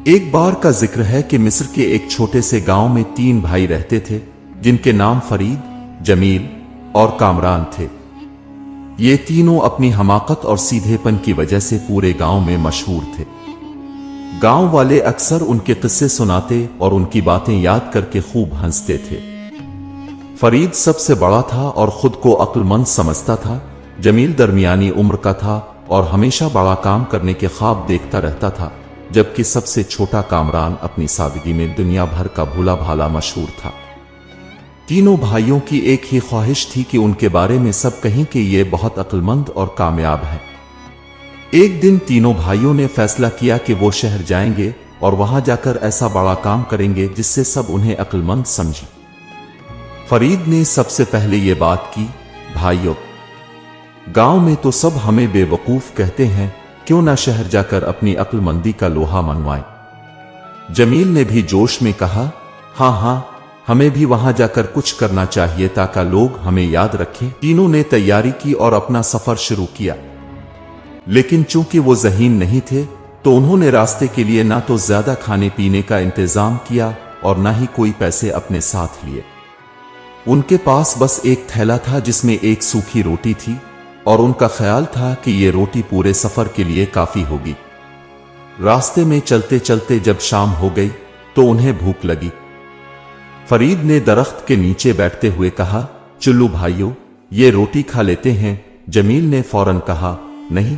एक बार का जिक्र है कि मिस्र के एक छोटे से गांव में 3 भाई रहते थे, जिनके नाम फरीद, जमील और कामरान थे। ये तीनों अपनी हमाकत और सीधेपन की वजह से पूरे गांव में मशहूर थे। गांव वाले अक्सर उनके किस्से सुनाते और उनकी बातें याद करके खूब हंसते थे। फरीद सबसे बड़ा था और खुद को अक्लमंद समझता था। जमील दरमियानी उम्र का था और हमेशा बड़ा काम करने के ख्वाब देखता रहता था, जबकि सबसे छोटा कामरान अपनी सादगी में दुनिया भर का भोला भाला मशहूर था। तीनों भाइयों की एक ही ख्वाहिश थी कि उनके बारे में सब कहें कि ये बहुत अक्लमंद और कामयाब है। एक दिन तीनों भाइयों ने फैसला किया कि वो शहर जाएंगे और वहां जाकर ऐसा बड़ा काम करेंगे जिससे सब उन्हें अक्लमंद समझें। फरीद ने सबसे पहले ये बात की, भाइयों, गांव में तो सब हमें बेवकूफ कहते हैं, क्यों ना शहर जाकर अपनी अक्लमंदी का लोहा मनवाएं। जमील ने भी जोश में कहा, हाँ, हमें भी वहां जाकर कुछ करना चाहिए ताकि लोग हमें याद रखें। तीनों ने तैयारी की और अपना सफर शुरू किया, लेकिन चूंकि वो ज़हीन नहीं थे तो उन्होंने रास्ते के लिए ना तो ज्यादा खाने पीने का इंतजाम किया और ना ही कोई पैसे अपने साथ लिए। उनके पास बस एक थैला था जिसमें एक सूखी रोटी थी और उनका ख्याल था कि ये रोटी पूरे सफर के लिए काफी होगी। रास्ते में चलते चलते जब शाम हो गई तो उन्हें भूख लगी। फरीद ने दरख्त के नीचे बैठते हुए कहा, चलो भाइयों, ये रोटी खा लेते हैं। जमील ने फौरन कहा, नहीं,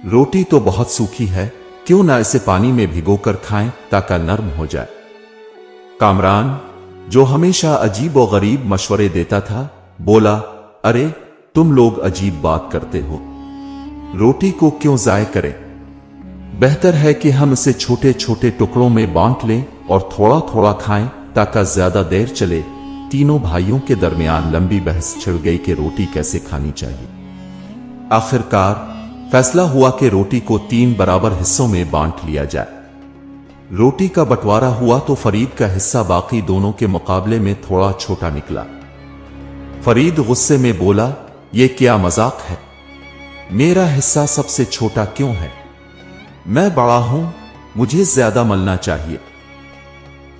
रोटी तो बहुत सूखी है, क्यों ना इसे पानी में भिगोकर खाएं ताकि नरम हो जाए। कामरान, जो हमेशा अजीब और गरीब मशवरे देता था, बोला, अरे तुम लोग अजीब बात करते हो, रोटी को क्यों ज़ाय करें, बेहतर है कि हम इसे छोटे छोटे टुकड़ों में बांट लें और थोड़ा थोड़ा खाएं ताकि ज्यादा देर चले। तीनों भाइयों के दरमियान लंबी बहस छिड़ गई कि रोटी कैसे खानी चाहिए। आखिरकार फैसला हुआ कि रोटी को 3 बराबर हिस्सों में बांट लिया जाए। रोटी का बंटवारा हुआ तो फरीद का हिस्सा बाकी दोनों के मुकाबले में थोड़ा छोटा निकला। फरीद गुस्से में बोला, ये क्या मजाक है, मेरा हिस्सा सबसे छोटा क्यों है, मैं बड़ा हूं, मुझे ज्यादा मिलना चाहिए।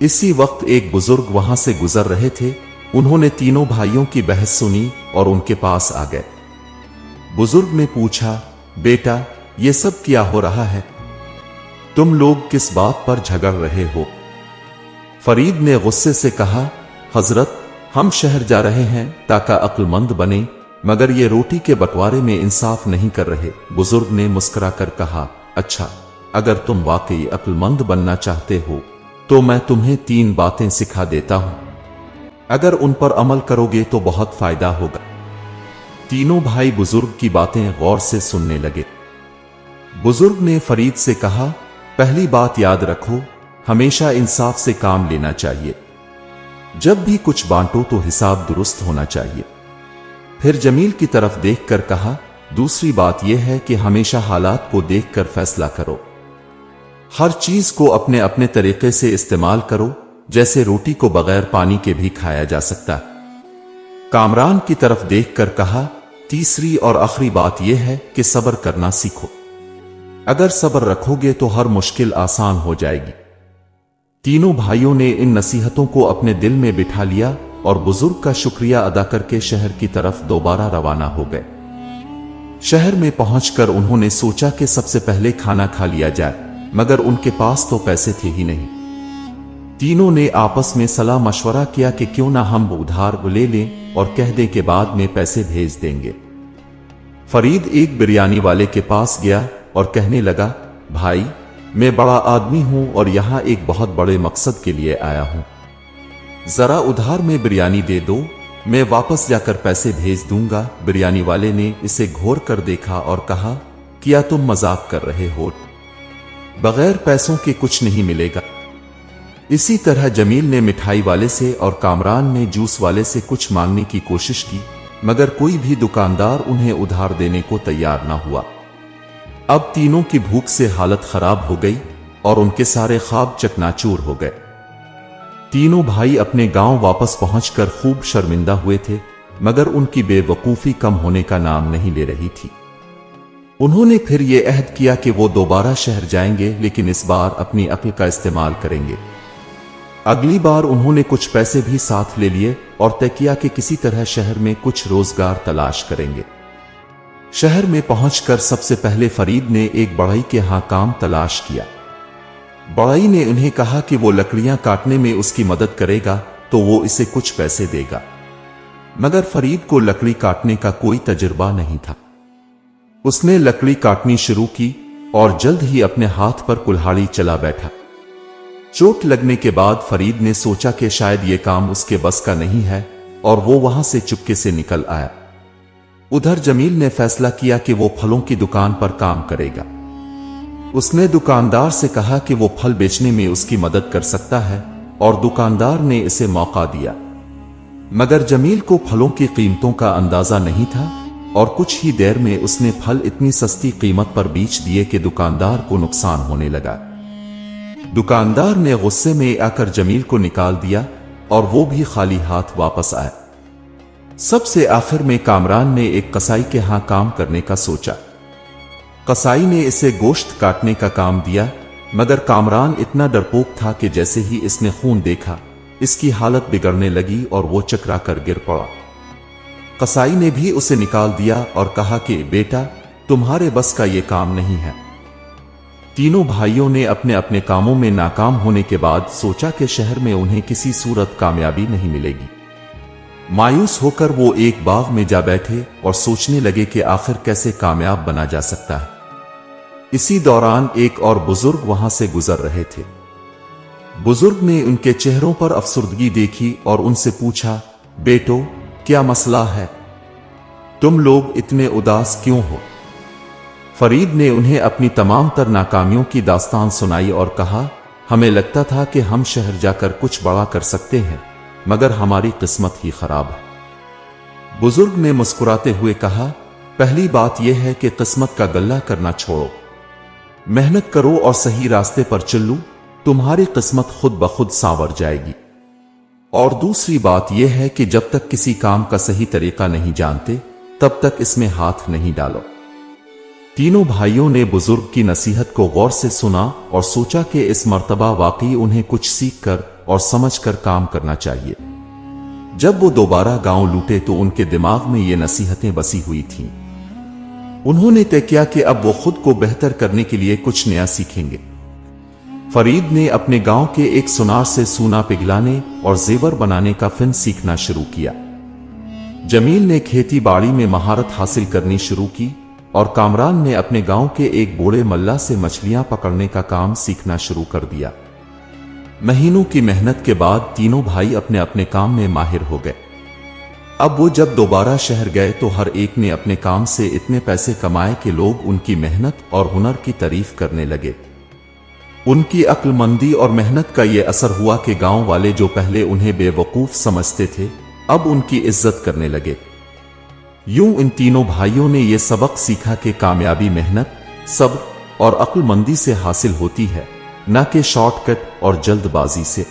इसी वक्त एक बुजुर्ग वहां से गुजर रहे थे। उन्होंने तीनों भाइयों की बहस सुनी और उनके पास आ गए। बुजुर्ग ने पूछा, बेटा, ये सब क्या हो रहा है, तुम लोग किस बात पर झगड़ रहे हो। फरीद ने गुस्से से कहा, हजरत, हम शहर जा रहे हैं ताकि अक्लमंद बने, मगर ये रोटी के बंटवारे में इंसाफ नहीं कर रहे। बुजुर्ग ने मुस्कुराकर कहा, अच्छा, अगर तुम वाकई अक्लमंद बनना चाहते हो तो मैं तुम्हें 3 बातें सिखा देता हूं, अगर उन पर अमल करोगे तो बहुत फायदा होगा। तीनों भाई बुजुर्ग की बातें गौर से सुनने लगे। बुजुर्ग ने फरीद से कहा, पहली बात याद रखो, हमेशा इंसाफ से काम लेना चाहिए, जब भी कुछ बांटो तो हिसाब दुरुस्त होना चाहिए। फिर जमील की तरफ देखकर कहा, दूसरी बात यह है कि हमेशा हालात को देखकर फैसला करो, हर चीज को अपने अपने तरीके से इस्तेमाल करो, जैसे रोटी को बगैर पानी के भी खाया जा सकता। कामरान की तरफ देखकर कहा, तीसरी और आखिरी बात यह है कि सब्र करना सीखो, अगर सब्र रखोगे तो हर मुश्किल आसान हो जाएगी। तीनों भाइयों ने इन नसीहतों को अपने दिल में बिठा लिया और बुजुर्ग का शुक्रिया अदा करके शहर की तरफ दोबारा रवाना हो गए। शहर में पहुंचकर उन्होंने सोचा कि सबसे पहले खाना खा लिया जाए, मगर उनके पास तो पैसे थे ही नहीं। तीनों ने आपस में सलाह मशवरा किया कि क्यों ना हम उधार ले लें और कह दें कि बाद में पैसे भेज देंगे। फरीद एक बिरयानी वाले के पास गया और कहने लगा, भाई, मैं बड़ा आदमी हूं और यहां एक बहुत बड़े मकसद के लिए आया हूं, जरा उधार में बिरयानी दे दो, मैं वापस जाकर पैसे भेज दूंगा। बिरयानी वाले ने इसे घोर कर देखा और कहा, क्या तुम मजाक कर रहे हो, बगैर पैसों के कुछ नहीं मिलेगा। इसी तरह जमील ने मिठाई वाले से और कामरान ने जूस वाले से कुछ मांगने की कोशिश की, मगर कोई भी दुकानदार उन्हें उधार देने को तैयार न हुआ। अब तीनों की भूख से हालत खराब हो गई और उनके सारे ख्वाब चकनाचूर हो गए। तीनों भाई अपने गांव वापस पहुंचकर खूब शर्मिंदा हुए थे, मगर उनकी बेवकूफी कम होने का नाम नहीं ले रही थी। उन्होंने फिर ये अहद किया कि वो दोबारा शहर जाएंगे, लेकिन इस बार अपनी अक्ल का इस्तेमाल करेंगे। अगली बार उन्होंने कुछ पैसे भी साथ ले लिए और तय किया कि किसी तरह शहर में कुछ रोजगार तलाश करेंगे। शहर में पहुंचकर सबसे पहले फरीद ने एक बढ़ई के यहां काम तलाश किया। बढ़ई ने उन्हें कहा कि वो लकड़ियां काटने में उसकी मदद करेगा तो वो इसे कुछ पैसे देगा, मगर फरीद को लकड़ी काटने का कोई तजुर्बा नहीं था। उसने लकड़ी काटनी शुरू की और जल्द ही अपने हाथ पर कुल्हाड़ी चला बैठा। चोट लगने के बाद फरीद ने सोचा कि शायद ये काम उसके बस का नहीं है और वो वहां से चुपके से निकल आया। उधर जमील ने फैसला किया कि वो फलों की दुकान पर काम करेगा। उसने दुकानदार से कहा कि वो फल बेचने में उसकी मदद कर सकता है और दुकानदार ने इसे मौका दिया। मगर जमील को फलों की कीमतों का अंदाजा नहीं था और कुछ ही देर में उसने फल इतनी सस्ती कीमत पर बेच दिए कि दुकानदार को नुकसान होने लगा। दुकानदार ने गुस्से में आकर जमील को निकाल दिया और वो भी खाली हाथ वापस आया। सबसे आखिर में कामरान ने एक कसाई के यहां काम करने का सोचा। कसाई ने इसे गोश्त काटने का काम दिया, मगर कामरान इतना डरपोक था कि जैसे ही इसने खून देखा इसकी हालत बिगड़ने लगी और वो चकरा कर गिर पड़ा। कसाई ने भी उसे निकाल दिया और कहा कि बेटा, तुम्हारे बस का ये काम नहीं है। तीनों भाइयों ने अपने अपने कामों में नाकाम होने के बाद सोचा कि शहर में उन्हें किसी सूरत कामयाबी नहीं मिलेगी। मायूस होकर वो एक बाग में जा बैठे और सोचने लगे कि आखिर कैसे कामयाब बना जा सकता है। इसी दौरान एक और बुजुर्ग वहां से गुजर रहे थे। बुजुर्ग ने उनके चेहरों पर अफसुर्दगी देखी और उनसे पूछा, बेटो, क्या मसला है? तुम लोग इतने उदास क्यों हो? फरीद ने उन्हें अपनी तमाम तर नाकामियों की दास्तान सुनाई और कहा, हमें लगता था कि हम शहर जाकर कुछ बड़ा कर सकते हैं, मगर हमारी किस्मत ही खराब है। बुजुर्ग ने मुस्कुराते हुए कहा, पहली बात यह है कि किस्मत का गल्ला करना छोड़ो, मेहनत करो और सही रास्ते पर चलो, तुम्हारी किस्मत खुद ब खुद सांवर जाएगी। और दूसरी बात यह है कि जब तक किसी काम का सही तरीका नहीं जानते तब तक इसमें हाथ नहीं डालो। तीनों भाइयों ने बुजुर्ग की नसीहत को गौर से सुना और सोचा कि इस मर्तबा वाकई उन्हें कुछ सीख कर और समझ कर काम करना चाहिए। जब वो दोबारा गांव लौटे तो उनके दिमाग में ये नसीहतें बसी हुई थीं। उन्होंने तय किया कि अब वो खुद को बेहतर करने के लिए कुछ नया सीखेंगे। फरीद ने अपने गांव के एक सुनार से सूना पिघलाने और जेवर बनाने का फन सीखना शुरू किया। जमील ने खेती बाड़ी में महारत हासिल करनी शुरू की और कामरान ने अपने गांव के एक बूढ़े मल्ला से मछलियां पकड़ने का काम सीखना शुरू कर दिया। महीनों की मेहनत के बाद तीनों भाई अपने अपने काम में माहिर हो गए। अब वो जब दोबारा शहर गए तो हर एक ने अपने काम से इतने पैसे कमाए कि लोग उनकी मेहनत और हुनर की तारीफ करने लगे। उनकी अक्लमंदी और मेहनत का ये असर हुआ कि गांव वाले जो पहले उन्हें बेवकूफ समझते थे अब उनकी इज्जत करने लगे। यूं इन तीनों भाइयों ने यह सबक सीखा कि कामयाबी मेहनत, सब्र और अक्लमंदी से हासिल होती है, न कि शॉर्टकट और जल्दबाजी से।